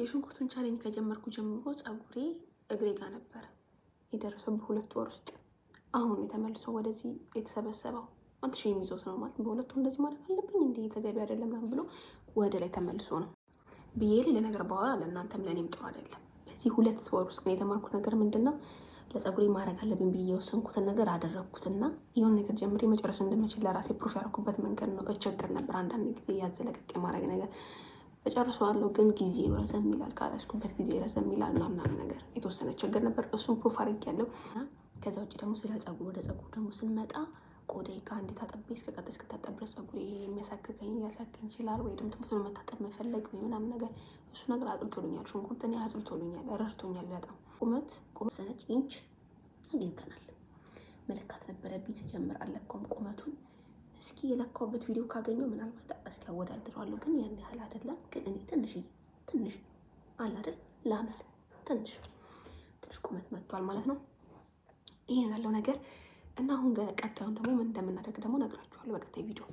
የሽንኩርቱን ቻሌንጅ ከጀመርኩ ጀምሮ ፀጉሬ እግሬ ጋር ነበር የደረሰው በ2 ወር ውስጥ። አሁን የተመልሶ ወደዚህ የተሰበሰበው አንተ ሺህ የሚዞት ነው ማለት በሁለት ወር እንደዚህ ማለት አለብኝ እንዴ? ተገቢ አይደለም ምናምን ብሎ ወደ ላይ ተመልሶ ነው ብዬ ለነገር በኋላ ለእናንተም ለእኔም ጥሩ አይደለም። በዚህ 2 ወር ውስጥ ግን የተማርኩት ነገር ምንድነው? ለፀጉሬ ማድረግ አለብኝ ብዬ የወሰንኩትን ነገር አደረግኩትና የሆነ ነገር ጀምሬ መጨረስ እንደምችል ለራሴ ፕሩፍ ያደረኩበት መንገድ ነው። እቸገር ነበር አንዳንድ ጊዜ ያዘለቀቅ የማድረግ ነገር እጨርሰዋለሁ፣ ግን ጊዜ ረዘም ይላል፣ ካላስኩበት ጊዜ ረዘም ይላል ምናምን ነገር የተወሰነ ችግር ነበር። እሱን ፕሩፍ አድርጌያለሁ። ከዛ ውጭ ደግሞ ስለ ፀጉር ወደ ፀጉር ደግሞ ስንመጣ ቆዳዬ ጋር እንዴት አጠቤ እስከታጠብ ድረስ ፀጉሬ የሚያሳክከኝ ሊያሳክከኝ ይችላል፣ ወይ ደግሞ ቶሎ መታጠብ መፈለግ ወይ ምናምን ነገር እሱ ነገር አጽድቶልኛል። ሽንኩርት እኔ አጽድቶልኛል፣ ረድቶኛል በጣም። ቁመት ሰነች ኢንች አግኝተናል። መለካት ነበረብኝ ሲጀምር አለካውም ቁመቱን። እስኪ የለካውበት ቪዲዮ ካገኘው ምናልባት እስኪ አወዳድረዋለሁ፣ ግን ያን ያህል አይደለም። ግን እኔ ትንሽ አለ አይደል ላመል ትንሽ ቁመት መጥቷል ማለት ነው። ይሄን ያለው ነገር እና አሁን ቀጣዩን ደግሞ ምን እንደምናደርግ ደግሞ ነግራችኋለሁ በቀጣይ ቪዲዮ።